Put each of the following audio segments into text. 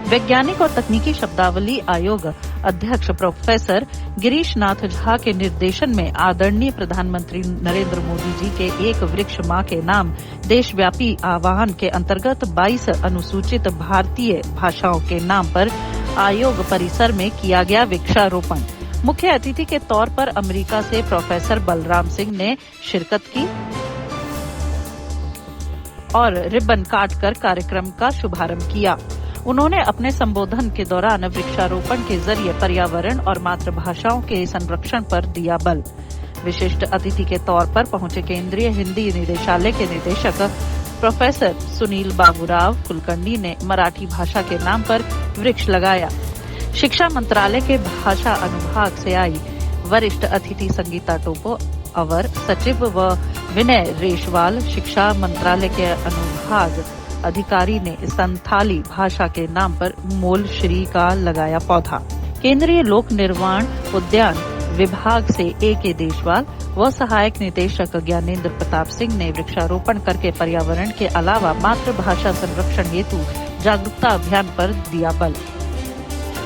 वैज्ञानिक और तकनीकी शब्दावली आयोग अध्यक्ष प्रोफेसर गिरीश नाथ झा के निर्देशन में आदरणीय प्रधानमंत्री नरेंद्र मोदी जी के एक वृक्ष मां के नाम देशव्यापी आह्वान के अंतर्गत 22 अनुसूचित भारतीय भाषाओं के नाम पर आयोग परिसर में किया गया वृक्षारोपण। मुख्य अतिथि के तौर पर अमेरिका से प्रोफेसर बलराम सिंह ने शिरकत की और रिबन काटकर कार्यक्रम का शुभारंभ किया। उन्होंने अपने संबोधन के दौरान वृक्षारोपण के जरिए पर्यावरण और मातृभाषाओं के संरक्षण पर दिया बल। विशिष्ट अतिथि के तौर पर पहुंचे केंद्रीय हिंदी निदेशालय के निदेशक प्रोफेसर सुनील बाबूराव कुलकर्णी ने मराठी भाषा के नाम पर वृक्ष लगाया। शिक्षा मंत्रालय के भाषा अनुभाग से आई वरिष्ठ अतिथि संगीता टोपो अवर सचिव व विनय रेशवाल शिक्षा मंत्रालय के अनुभाग अधिकारी ने संथाली भाषा के नाम पर मोल श्री का लगाया पौधा। केंद्रीय लोक निर्माण उद्यान विभाग से ए.के. देशवाल व सहायक निदेशक ज्ञानेंद्र प्रताप सिंह ने वृक्षारोपण करके पर्यावरण के अलावा मातृभाषा संरक्षण हेतु जागरूकता अभियान पर दिया बल।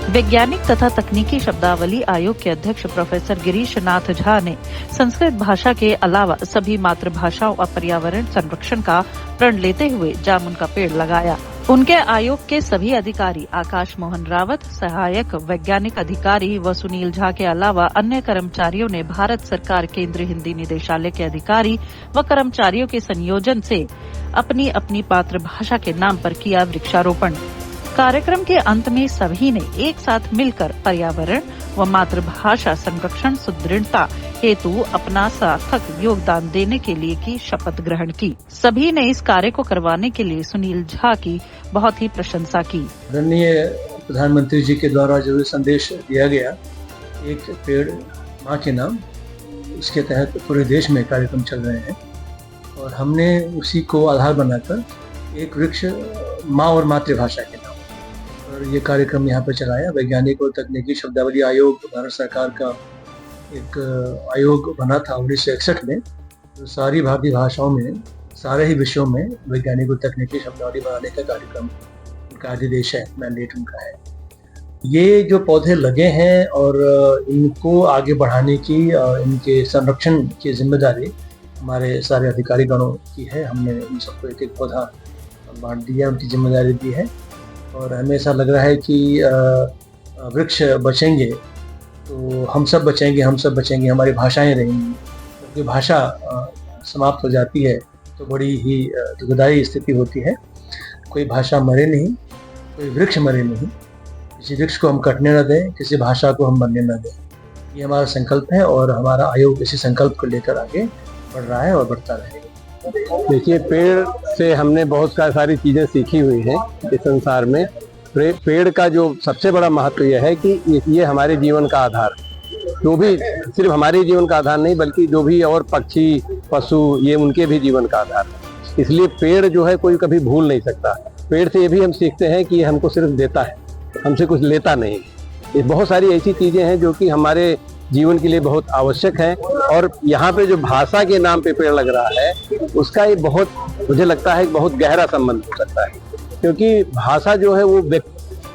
वैज्ञानिक तथा तकनीकी शब्दावली आयोग के अध्यक्ष प्रोफेसर गिरीश नाथ झा ने संस्कृत भाषा के अलावा सभी मातृभाषाओं और पर्यावरण संरक्षण का प्रण लेते हुए जामुन का पेड़ लगाया। उनके आयोग के सभी अधिकारी आकाश मोहन रावत, सहायक वैज्ञानिक अधिकारी व सुनील झा के अलावा अन्य कर्मचारियों ने भारत सरकार केंद्रीय हिंदी निदेशालय के अधिकारी व कर्मचारियों के संयोजन से अपनी अपनी मातृभाषा के नाम पर किया वृक्षारोपण। कार्यक्रम के अंत में सभी ने एक साथ मिलकर पर्यावरण व मातृभाषा संरक्षण सुदृढ़ता हेतु अपना सार्थक योगदान देने के लिए की शपथ ग्रहण की। सभी ने इस कार्य को करवाने के लिए सुनील झा की बहुत ही प्रशंसा की। आदरणीय प्रधानमंत्री जी के द्वारा जो संदेश दिया गया, एक पेड़ माँ के नाम, इसके तहत पूरे देश में कार्यक्रम चल रहे हैं और हमने उसी को आधार बनाकर एक वृक्ष माँ और मातृभाषा के नाम और ये कार्यक्रम यहाँ पर चलाया। वैज्ञानिक और तकनीकी शब्दावली आयोग भारत सरकार का एक आयोग बना था 1961 में, जो सारी भारतीय भाषाओं में सारे ही विषयों में वैज्ञानिक और तकनीकी शब्दावली बनाने का कार्यक्रम उनका आदेश है, मैंडेट उनका है। ये जो पौधे लगे हैं और इनको आगे बढ़ाने की और इनके संरक्षण की जिम्मेदारी हमारे सारे अधिकारी गणों की है। हमने उन सबको एक एक पौधा बांट दिया, उनकी जिम्मेदारी दी है और हमें ऐसा लग रहा है कि वृक्ष बचेंगे तो हम सब बचेंगे, हमारी भाषाएं रहेंगी। क्योंकि भाषा समाप्त हो जाती है तो बड़ी ही दुखदायी स्थिति होती है। कोई भाषा मरे नहीं, कोई वृक्ष मरे नहीं, किसी वृक्ष को हम कटने न दें, किसी भाषा को हम मरने न दें। ये हमारा संकल्प है और हमारा आयोग इसी संकल्प को लेकर आगे बढ़ रहा है और बढ़ता रहेगा। देखिए, पेड़ से हमने बहुत सारी चीज़ें सीखी हुई हैं इस संसार में। पेड़ का जो सबसे बड़ा महत्व यह है कि ये हमारे जीवन का आधार, जो भी सिर्फ हमारे जीवन का आधार नहीं बल्कि जो भी और पक्षी पशु ये उनके भी जीवन का आधार है। इसलिए पेड़ जो है कोई कभी भूल नहीं सकता। पेड़ से ये भी हम सीखते हैं कि ये हमको सिर्फ देता है, हमसे कुछ लेता नहीं। ये बहुत सारी ऐसी चीज़ें हैं जो कि हमारे जीवन के लिए बहुत आवश्यक है। और यहाँ पे जो भाषा के नाम पे पेड़ लग रहा है उसका ये बहुत, मुझे लगता है बहुत गहरा संबंध हो सकता है, क्योंकि भाषा जो है वो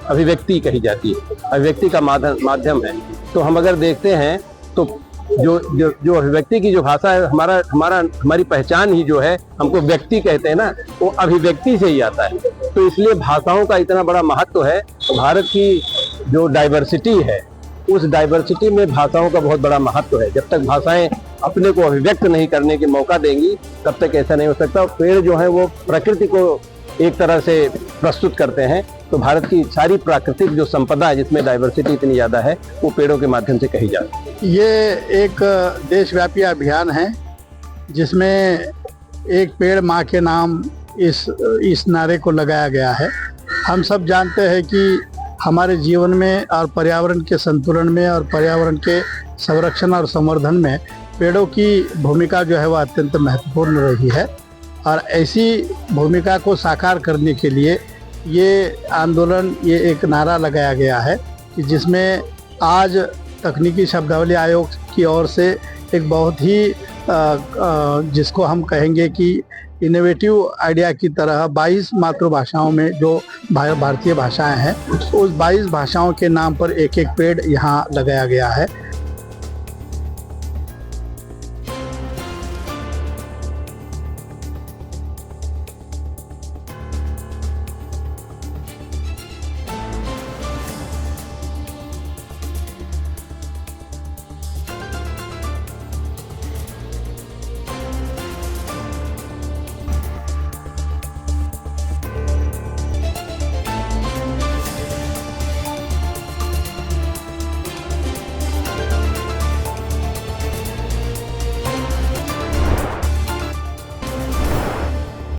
अभिव्यक्ति कही जाती है, अभिव्यक्ति का माध्यम है। तो हम अगर देखते हैं तो जो अभिव्यक्ति की जो भाषा है, हमारी पहचान ही जो है, हमको व्यक्ति कहते हैं ना, वो अभिव्यक्ति से ही आता है। तो इसलिए भाषाओं का इतना बड़ा महत्व है। भारत की जो डाइवर्सिटी है उस डाइवर्सिटी में भाषाओं का बहुत बड़ा महत्व है। जब तक भाषाएं अपने को अभिव्यक्त नहीं करने के मौका देंगी तब तक ऐसा नहीं हो सकता। पेड़ जो है वो प्रकृति को एक तरह से प्रस्तुत करते हैं। तो भारत की सारी प्राकृतिक जो संपदा है जिसमें डाइवर्सिटी इतनी ज़्यादा है वो पेड़ों के माध्यम से कही जाती है। ये एक देशव्यापी अभियान है जिसमें एक पेड़ माँ के नाम इस नारे को लगाया गया है। हम सब जानते हैं कि हमारे जीवन में और पर्यावरण के संतुलन में और पर्यावरण के संरक्षण और संवर्धन में पेड़ों की भूमिका जो है वह अत्यंत महत्वपूर्ण रही है। और ऐसी भूमिका को साकार करने के लिए ये आंदोलन, ये एक नारा लगाया गया है कि जिसमें आज तकनीकी शब्दावली आयोग की ओर से एक बहुत ही जिसको हम कहेंगे कि इनोवेटिव आइडिया की तरह 22 मातृभाषाओं में जो भारतीय भाषाएं हैं, उस 22 भाषाओं के नाम पर एक एक पेड़ यहाँ लगाया गया है।